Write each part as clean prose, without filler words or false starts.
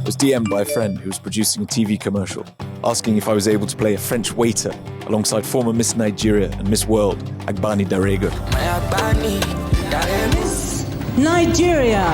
was DM'd by a friend who was producing a TV commercial, asking if I was able to play a French waiter alongside former Miss Nigeria and Miss World, Agbani Darego. Nigeria!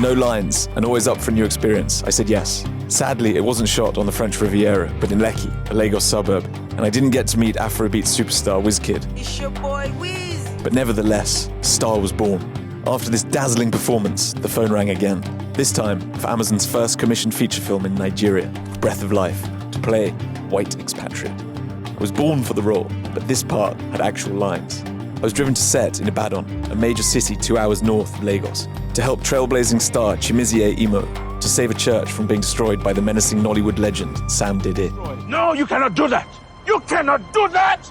No lines, and always up for a new experience. I said yes. Sadly, it wasn't shot on the French Riviera, but in Lekki, a Lagos suburb, and I didn't get to meet Afrobeat superstar Wizkid. It's your boy Wiz! But nevertheless, a star was born. After this dazzling performance, the phone rang again. This time for Amazon's first commissioned feature film in Nigeria, Breath of Life, to play white expatriate. I was born for the role, but this part had actual lines. I was driven to set in Ibadan, a major city 2 hours north of Lagos, to help trailblazing star Chimizie Imo to save a church from being destroyed by the menacing Nollywood legend Sam Dede. No, you cannot do that! You cannot do that!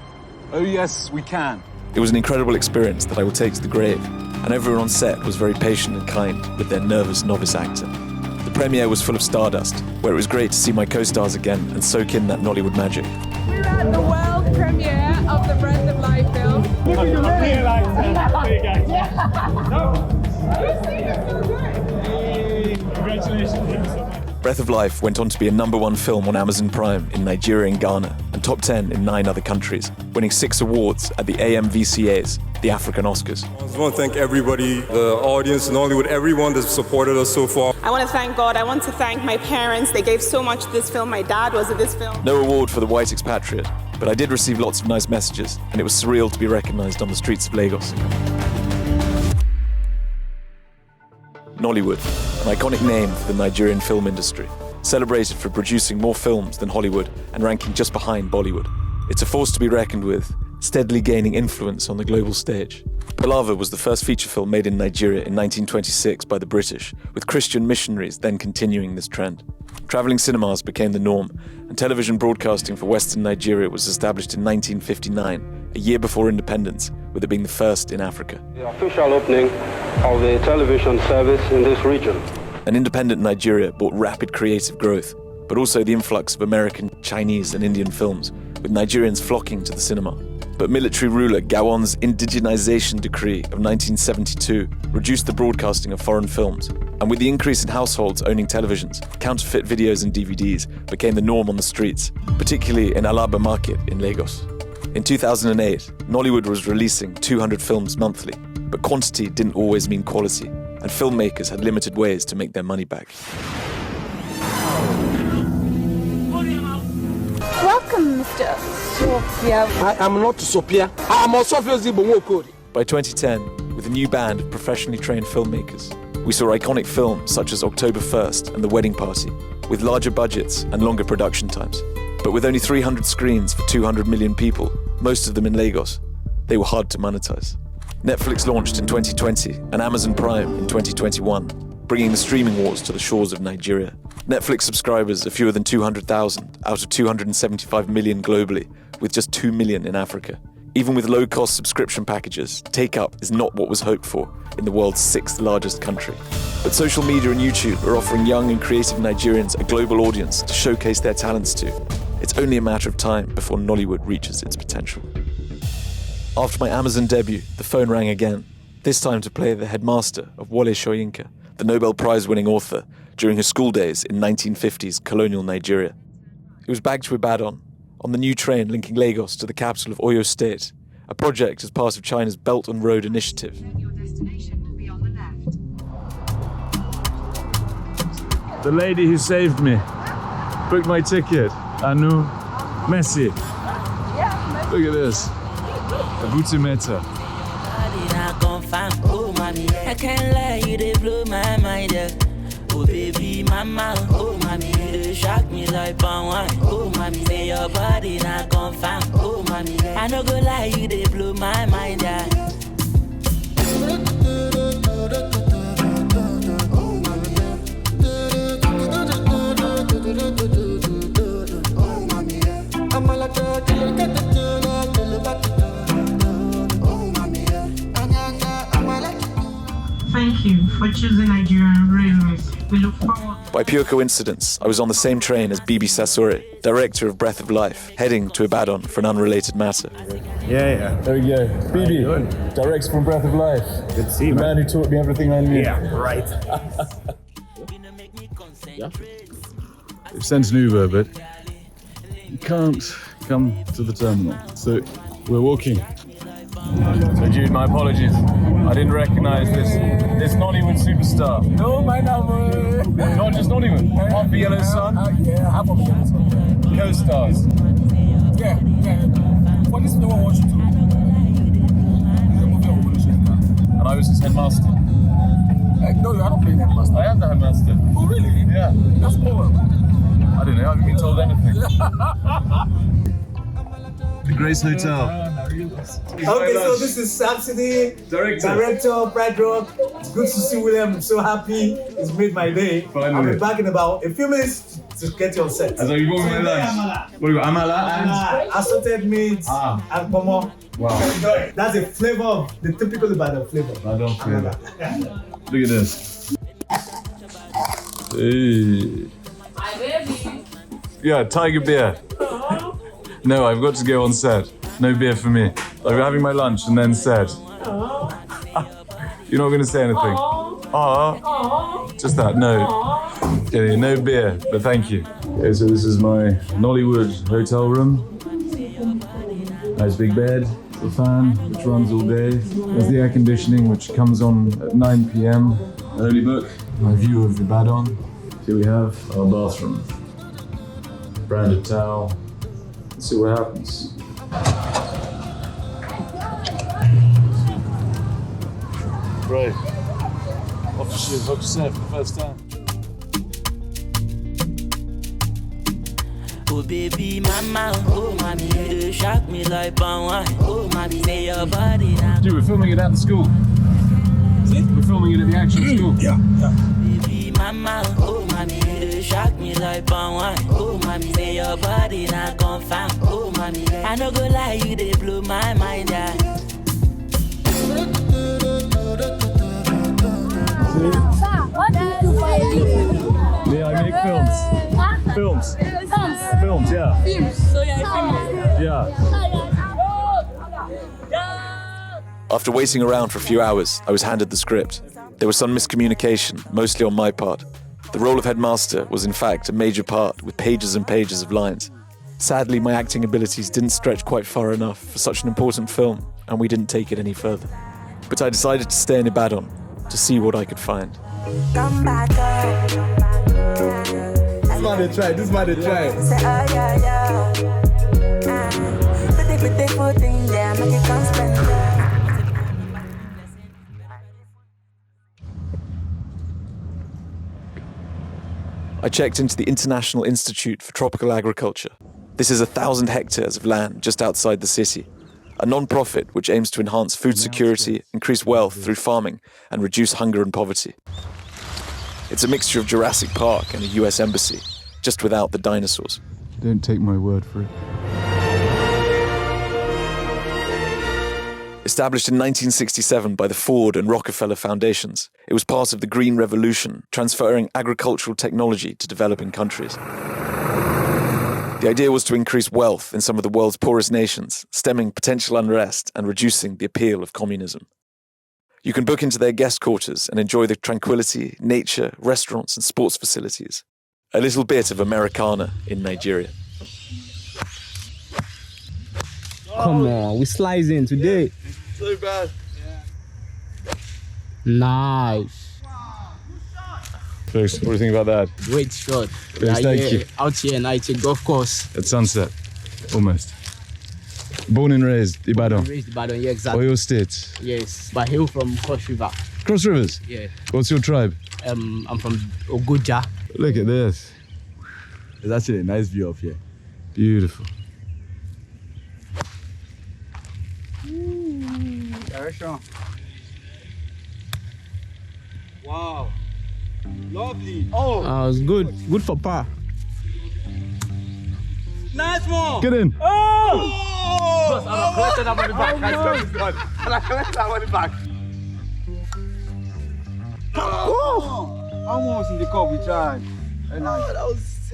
Oh yes, we can. It was an incredible experience that I will take to the grave, and everyone on set was very patient and kind with their nervous novice actor. The premiere was full of stardust, where it was great to see my co-stars again and soak in that Nollywood magic. We're at the world premiere of the Breath of Life film. Breath of Life went on to be a #1 film on Amazon Prime in Nigeria and Ghana, and top 10 in 9 other countries, winning 6 awards at the AMVCAs, the African Oscars. I just want to thank everybody, the audience, Nollywood, everyone that's supported us so far. I want to thank God. I want to thank my parents. They gave so much to this film. My dad was in this film. No award for the white expatriate, but I did receive lots of nice messages, and it was surreal to be recognised on the streets of Lagos. Nollywood, an iconic name for the Nigerian film industry, celebrated for producing more films than Hollywood and ranking just behind Bollywood. It's a force to be reckoned with, steadily gaining influence on the global stage. Palava was the first feature film made in Nigeria in 1926 by the British, with Christian missionaries then continuing this trend. Travelling cinemas became the norm, and television broadcasting for Western Nigeria was established in 1959, a year before independence, with it being the first in Africa. The official opening of the television service in this region. An independent Nigeria brought rapid creative growth, but also the influx of American, Chinese and Indian films, with Nigerians flocking to the cinema. But military ruler Gowon's indigenization decree of 1972 reduced the broadcasting of foreign films, and with the increase in households owning televisions, counterfeit videos and DVDs became the norm on the streets, particularly in Alaba Market in Lagos. In 2008, Nollywood was releasing 200 films monthly, but quantity didn't always mean quality, and filmmakers had limited ways to make their money back. Welcome, Mr. Sophia. I am not Sophia. I am Sophia Zibomoko. By 2010, with a new band of professionally trained filmmakers, we saw iconic films such as October 1st and The Wedding Party, with larger budgets and longer production times. But with only 300 screens for 200 million people, most of them in Lagos, they were hard to monetize. Netflix launched in 2020 and Amazon Prime in 2021, bringing the streaming wars to the shores of Nigeria. Netflix subscribers are fewer than 200,000 out of 275 million globally, with just 2 million in Africa. Even with low-cost subscription packages, take-up is not what was hoped for in the world's 6th largest country. But social media and YouTube are offering young and creative Nigerians a global audience to showcase their talents to. It's only a matter of time before Nollywood reaches its potential. After my Amazon debut, the phone rang again, this time to play the headmaster of Wole Soyinka, the Nobel Prize-winning author, during his school days in 1950s colonial Nigeria. He was back to Ibadan, on the new train linking Lagos to the capital of Oyo State, a project as part of China's Belt and Road Initiative. The lady who saved me booked my ticket. Anu Messi. Look at this. Abuti Meta. I can't lie, you they blow my mind. Oh baby, mama, oh mommy, you shock me like palm wine. Oh mommy, say your body not confirm. Oh mommy, I no go lie, you they blow my mind. Thank you you for choosing Nigerian Railways. We look forward. By pure coincidence, I was on the same train as Bibi Sassoure, director of Breath of Life, heading to Ibadan for an unrelated matter. Yeah. There we go. Bibi, director from Breath of Life. Good to see you, the man who taught me everything I knew. Yeah, right. We've sent an Uber, but you can't come to the terminal. So we're walking. So Jude, my apologies. I didn't recognize this Nollywood superstar. No, my number. Not just Nollywood. Half the Yellow Sun. Yeah, half of the Yellow Sun. Co-stars. Yeah. What is the one watching too? And I was his headmaster. No, I don't play headmaster. I am the headmaster. Oh, really? Yeah. That's cool. I don't know, I haven't been told anything. The Grace Hotel. Okay, so this is Subsidy, Director of Pride Rock. It's good to see William. I'm so happy. It's made my day. Finally. I'll be back in about a few minutes to get you on set. As you bought my lunch. What do you got? Amala and assorted meats and pomo. Wow. That's a flavor of the typical Ibadan flavor. Ibadan flavor. Look at this. Hey. My baby. Yeah, tiger beer. No, I've got to go on set. No beer for me. I'm having my lunch and then set. You're not going to say anything? Just that, no. Okay, no beer, but thank you. Okay, so this is my Nollywood hotel room. Nice big bed, the fan, which runs all day. There's the air conditioning, which comes on at 9 p.m. Early book. My view of Ibadan. Here we have our bathroom. Branded towel. Let's see what happens. Right. Off to shoot, off to set for the first time. Oh baby, mama, oh mommy, you shock me like palm wine. Oh mommy, say your body now. Dude, we're filming it at the school. We're filming it at the actual school. Yeah. Baby, mama, oh mommy, you shock me like palm wine. Oh mommy, say your body now confirm. Oh mommy, I no go lie, you they blow my mind. Yeah. What do you do for a living? Yeah, I make films. Films, yeah. Films. So you're a filmmaker. Yeah. After waiting around for a few hours, I was handed the script. There was some miscommunication, mostly on my part. The role of headmaster was in fact a major part, with pages and pages of lines. Sadly, my acting abilities didn't stretch quite far enough for such an important film, and we didn't take it any further. But I decided to stay in Ibadan to see what I could find. Come back This is why they try. Say, oh yeah. Put the foot in there, make it constant. I checked into the International Institute for Tropical Agriculture. This is 1,000 hectares of land just outside the city, a non-profit which aims to enhance food security, increase wealth through farming, and reduce hunger and poverty. It's a mixture of Jurassic Park and a US embassy, just without the dinosaurs. Don't take my word for it. Established in 1967 by the Ford and Rockefeller Foundations, it was part of the Green Revolution, transferring agricultural technology to developing countries. The idea was to increase wealth in some of the world's poorest nations, stemming potential unrest and reducing the appeal of communism. You can book into their guest quarters and enjoy the tranquility, nature, restaurants and sports facilities. A little bit of Americana in Nigeria. Come on, we slice in today. So bad. Nice. Felix, what do you think about that? Great shot. Yes, thank you. Out here and it's a golf course. At sunset, almost. Born and raised, Ibadan. Raised Ibadan, yeah, exactly. Oyo State. Yes, but hail from Cross River. Cross Rivers? Yeah. What's your tribe? I'm from Ogoja. Look at this. There's actually a nice view of here. Beautiful. Direction. Wow. Lovely. Oh, it's good. Good for par. Nice one. Get in. Oh! I'm going to collect that money back. I swear to God. I'm going to collect that money back. Almost in the cup, we tried. That was...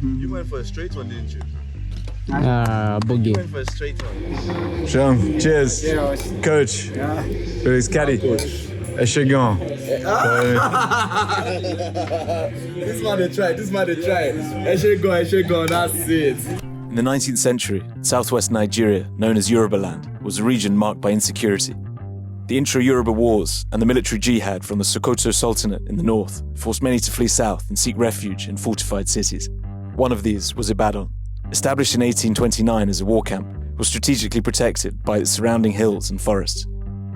You went for a straight one, didn't you? Boogie. You went for a straight one. Sean, cheers. Coach. With his caddy. Eshegon. This man they tried. Eshegon, that's it. In the 19th century, southwest Nigeria, known as Yorubaland, was a region marked by insecurity. The intra-Yoruba wars and the military jihad from the Sokoto Sultanate in the north forced many to flee south and seek refuge in fortified cities. One of these was Ibadan. Established in 1829 as a war camp, it was strategically protected by its surrounding hills and forests.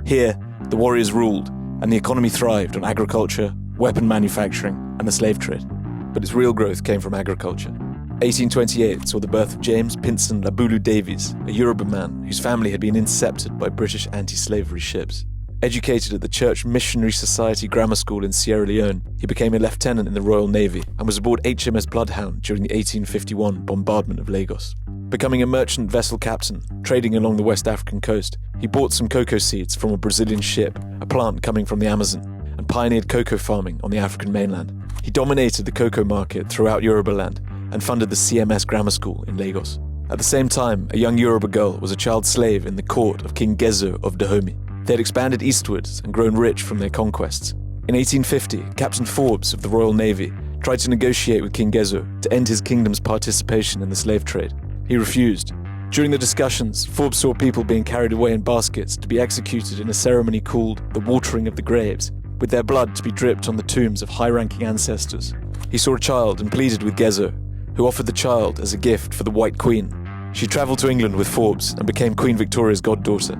Here, the warriors ruled, and the economy thrived on agriculture, weapon manufacturing, and the slave trade. But its real growth came from agriculture. 1828 saw the birth of James Pinson Labulu Davies, a Yoruba man whose family had been intercepted by British anti-slavery ships. Educated at the Church Missionary Society Grammar School in Sierra Leone, he became a lieutenant in the Royal Navy and was aboard HMS Bloodhound during the 1851 bombardment of Lagos. Becoming a merchant vessel captain, trading along the West African coast, he bought some cocoa seeds from a Brazilian ship, a plant coming from the Amazon, and pioneered cocoa farming on the African mainland. He dominated the cocoa market throughout Yorubaland and funded the CMS Grammar School in Lagos. At the same time, a young Yoruba girl was a child slave in the court of King Gezo of Dahomey. They had expanded eastwards and grown rich from their conquests. In 1850, Captain Forbes of the Royal Navy tried to negotiate with King Gezo to end his kingdom's participation in the slave trade. He refused. During the discussions, Forbes saw people being carried away in baskets to be executed in a ceremony called the watering of the graves, with their blood to be dripped on the tombs of high-ranking ancestors. He saw a child and pleaded with Gezo, who offered the child as a gift for the White Queen. She travelled to England with Forbes and became Queen Victoria's goddaughter.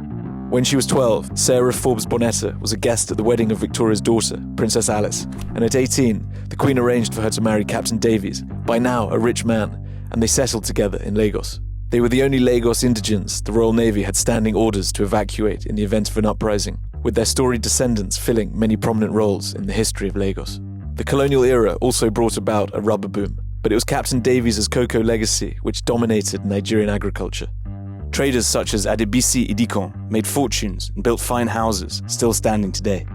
When she was 12, Sarah Forbes Bonetta was a guest at the wedding of Victoria's daughter, Princess Alice, and at 18, the Queen arranged for her to marry Captain Davies, by now a rich man, and they settled together in Lagos. They were the only Lagos indigents the Royal Navy had standing orders to evacuate in the event of an uprising, with their storied descendants filling many prominent roles in the history of Lagos. The colonial era also brought about a rubber boom, but it was Captain Davies' cocoa legacy which dominated Nigerian agriculture. Traders such as Adebisi Idikon made fortunes and built fine houses, still standing today.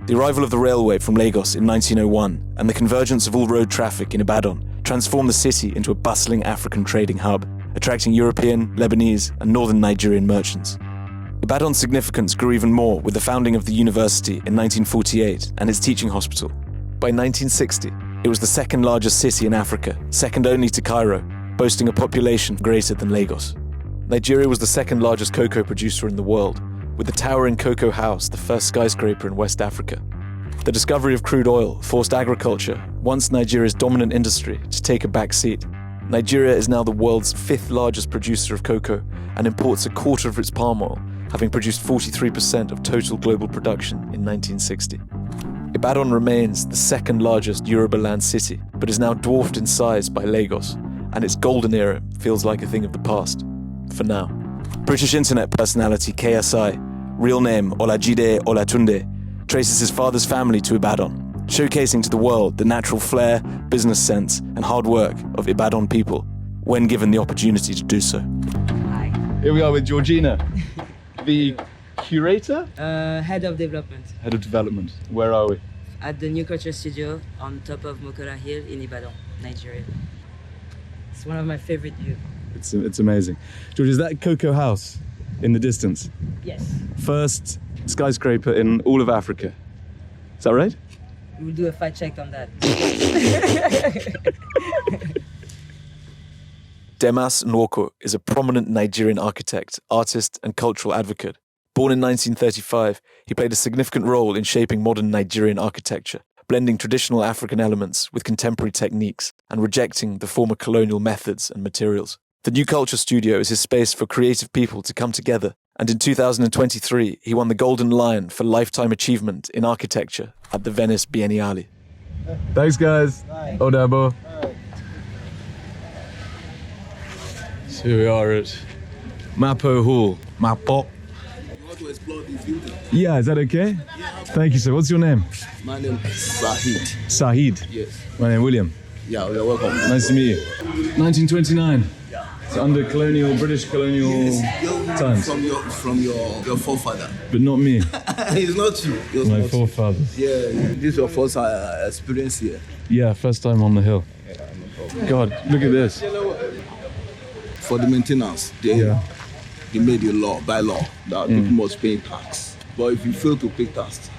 The arrival of the railway from Lagos in 1901 and the convergence of all road traffic in Ibadan transformed the city into a bustling African trading hub, attracting European, Lebanese, and northern Nigerian merchants. Ibadan's significance grew even more with the founding of the university in 1948 and its teaching hospital. By 1960, it was the second largest city in Africa, second only to Cairo, boasting a population greater than Lagos. Nigeria was the second largest cocoa producer in the world, with the towering Cocoa House the first skyscraper in West Africa. The discovery of crude oil forced agriculture, once Nigeria's dominant industry, to take a back seat. Nigeria is now the world's fifth largest producer of cocoa and imports a quarter of its palm oil, having produced 43% of total global production in 1960. Ibadan remains the second largest Yorubaland city, but is now dwarfed in size by Lagos, and its golden era feels like a thing of the past. For now. British internet personality KSI, real name Olajide Olatunde, traces his father's family to Ibadan, showcasing to the world the natural flair, business sense, and hard work of Ibadan people, when given the opportunity to do so. Hi. Here we are with Georgina, the curator? Head of development. Head of development. Where are we? At the New Culture Studio on top of Mokola Hill in Ibadan, Nigeria. It's one of my favorite views. It's amazing. George, is that Cocoa House in the distance? Yes. First skyscraper in all of Africa. Is that right? We'll do a fact check on that. Demas Nwoko is a prominent Nigerian architect, artist, and cultural advocate. Born in 1935, he played a significant role in shaping modern Nigerian architecture, blending traditional African elements with contemporary techniques and rejecting the former colonial methods and materials. The New Culture Studio is his space for creative people to come together, and in 2023, he won the Golden Lion for Lifetime Achievement in Architecture at the Venice Biennale. Thanks, guys. Odabo. So here we are at Mapo Hall. Mapo. You want to explore this building? Yeah, is that okay? Yeah. Thank you, sir. What's your name? My name is Sahid. Sahid? Yes. My name is William. Yeah, you're welcome. Nice to meet you. 1929. Yeah. It's under British colonial times. From your forefather. But not me. It's not you. My forefathers. Yeah, this is your first experience here. Yeah, first time on the hill. God, look at this. For the maintenance, they made a law, by law, that people must pay tax. But if you fail to pay tax,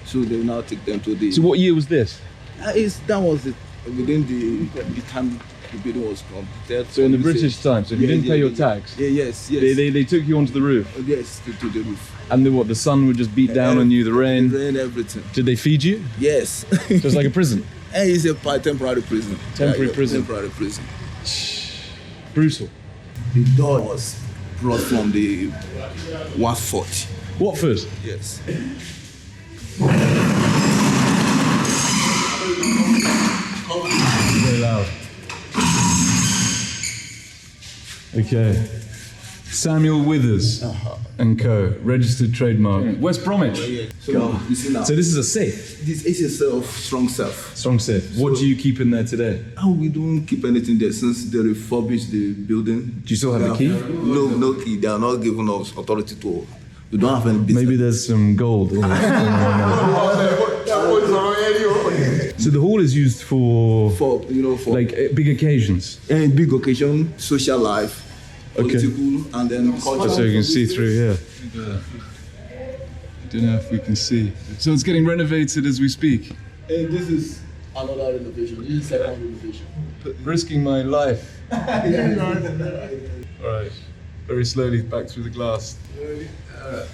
so they will now take them to the... So what year was this? That was within the time the building was completed. So in the British time, so if you didn't pay your tax, yes. They took you onto the roof? Yes, to the roof. And then what, the sun would just beat down on you, the rain? The rain, everything. Did they feed you? Yes. So it's like a prison? It's a temporary prison. Temporary prison? Temporary prison. Brutal. The door was brought from the Watford. Watford? Yes. Very loud. Okay. Samuel Withers and Co. Registered trademark. West Bromwich. So this is a safe. This is a safe, strong safe. Strong safe. What do you keep in there today? We don't keep anything there since they refurbished the building. Do you still have the key? No key. They are not giving us authority to. We don't have any business. Maybe there's some gold. So the hall is used for like big occasions. And big occasion, social life, political, and then culture. So you can see through here. I don't know if we can see. So it's getting renovated as we speak. And this is another renovation. This is second renovation. Risking my life. All right. Very slowly back through the glass.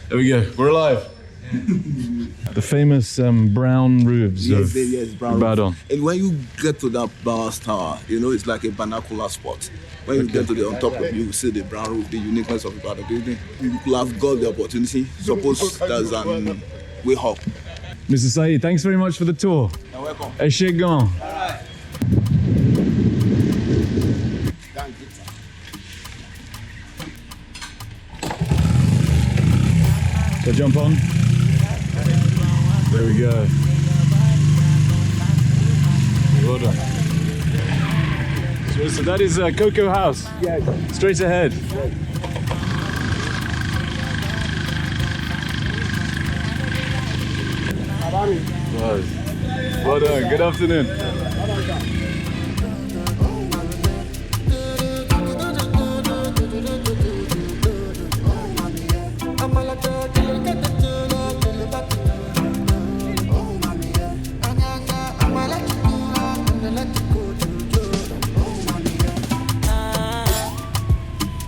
There we go. We're alive. The famous brown roofs of Ibadan. And when you get to that bars tower, it's like a vernacular spot. When you get to the on top of it, you see the brown roof, the uniqueness of Ibadan building. You could have got the opportunity. Suppose there's an way up. Mr. Saeed, thanks very much for the tour. You're welcome. Eshegon. So jump on. There we go. Well done. So that is Cocoa House. Yes. Straight ahead. Well done. Good afternoon.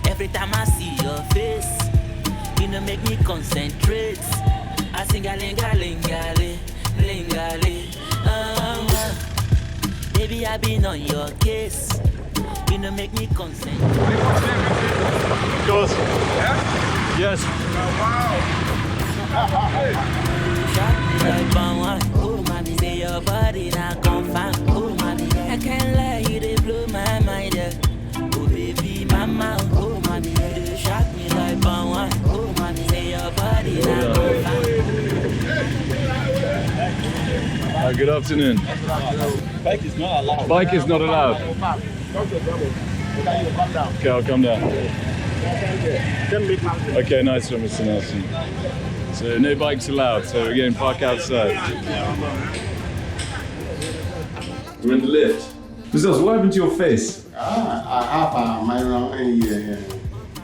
Every time I see your face, make me concentrate. I sing a linga-linga-li, linga-li. Baby, I've been on your case. Make me concentrate. Of course. Yeah? Yes. Oh, mommy, say your body not confirm. Oh, mommy, I can't lie, you they blow my mind. Oh, baby, mama. Oh, mommy, you shock me like palm wine. Oh, mommy, say your body not confirm. Good afternoon. Bike is not allowed. Bike is not allowed. Okay, I'll come down. Okay, nice one, Mr. Nelson. So no bikes allowed, so again, park outside. We're in the lift. Mr. Nelson, what happened to your face? I have a minor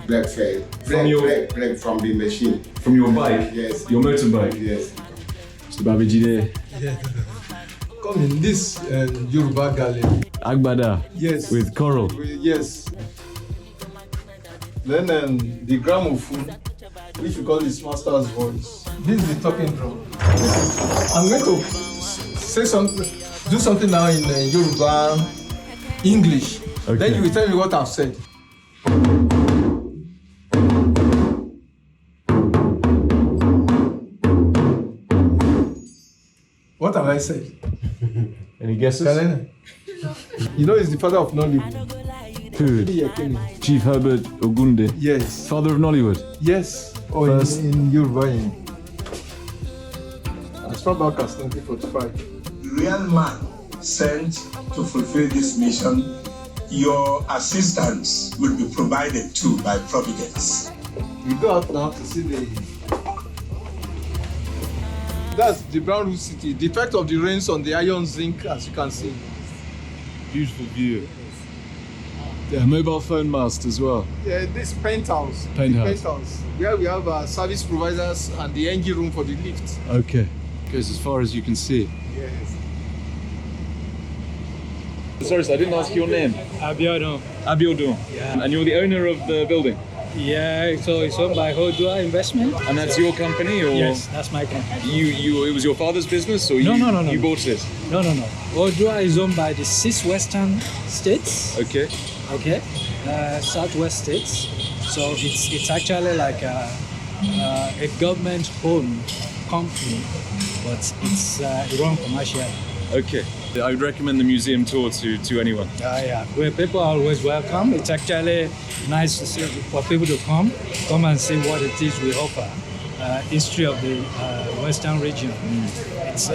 black face. Black from the machine. From your bike? Yes. Your motorbike? Yes. Mr. Babajide. Yeah. Come in this Yoruba gallery. Agbada? Yes. With coral? Yes. Then the gramophone, which we call his master's voice. This is the talking drum. I'm going to say something, do something now in Yoruba English. Okay. Then you will tell me what I've said. What have I said? Any guesses? You know, he's the father of Nollywood. Who? Chief Herbert Ogunde. Yes. Father of Nollywood. Yes. Or First. in Yoruba. As far back as 1945. The real man sent to fulfill this mission your assistance will be provided to by Providence. We go out now to see that's the brown roof city. The effect of the rains on the iron zinc, as you can see. Beautiful view. Yeah, mobile phone mast as well. Yeah, this penthouse. Penthouse. Where we have service providers and the engine room for the lift. Okay. Goes as far as you can see. Yes. Sorry, sir, I didn't ask your name. Abiodun. Abiodun. Yeah. And you're the owner of the building? Yeah, so it's owned by Hodua Investment. And that's your company, or? Yes, that's my company. It was your father's business, or No. You bought it? No. Hodua is owned by the 6 western states. Okay. Southwest states. So it's actually like a government-owned company, but it's run commercially. Okay. I would recommend the museum tour to anyone. Yeah. Where people are always welcome. It's actually nice to see for people to come and see what it is we offer. History of the Western region. It's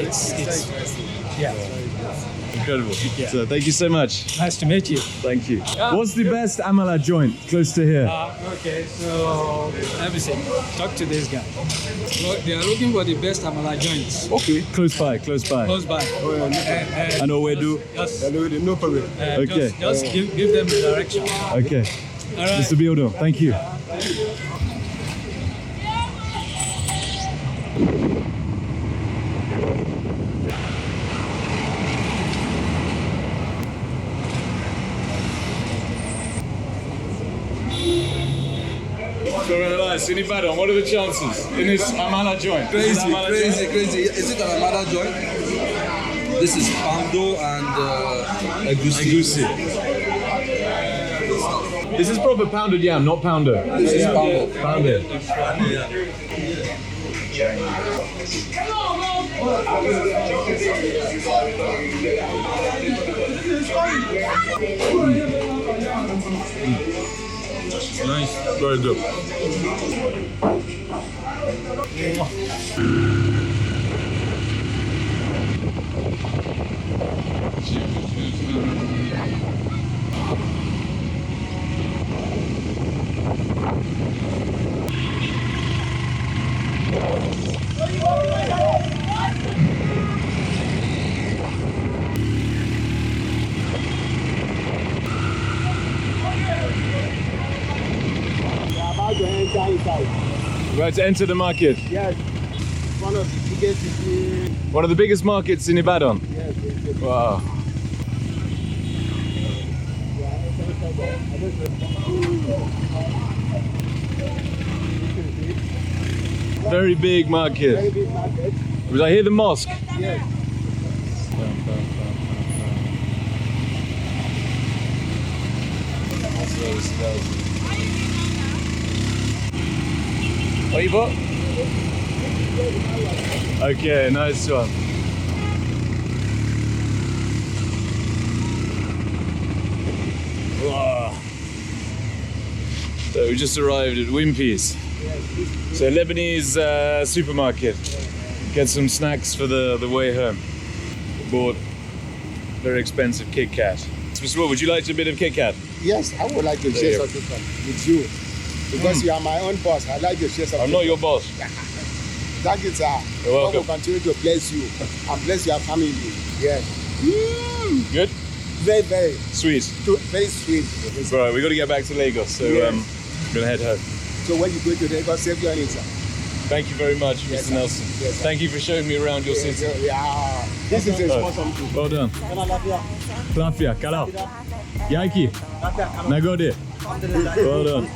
yeah. Incredible. Yeah. So thank you so much. Nice to meet you. Thank you. What's the best amala joint close to here? Okay, so let me see. Talk to this guy. Well, they are looking for the best amala joints. Okay. Close by. Close by. I know where do. Yes. No problem. Okay. Just give them the direction. Okay. All right. Mr. Biodo, thank you. In Ibadan, what are the chances in this amala joint? Crazy. Is it an amala joint? This is pando and egusi. This is proper pounded yam, not pounder. This is poundo. Pounded. Nice. Very good. We're about to enter the market. Yes. One of the biggest. One of the biggest markets in Ibadan. Yes. Wow. Very big market. Very big market. Was I hear the mosque? Yes. What you bought? Okay, nice one. Wow. So we just arrived at Wimpy's. So Lebanese supermarket. Get some snacks for the way home. Bought very expensive Kit Kat. Mr. Wole, would you like a bit of Kit Kat? Yes, I would like to share something with you. Because you are my own boss, I'd like to share something. I'm not your boss. Thank you, sir. You're welcome. God will continue to bless you and bless your family. Yes. Good? Very, very sweet. Very sweet. All right, we got to get back to Lagos, so yes. I'm going to head home. So when you go to Lagos, save your name, sir. Thank you very much, yes, Mr. Nelson. Yes, thank you for showing me around your city. Yeah. This is a responsibility. Well done. Lafia, kalau. Yaiki. Nagode. Well done.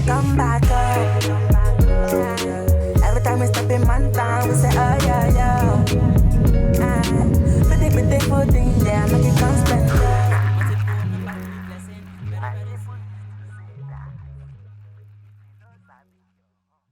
Come back up.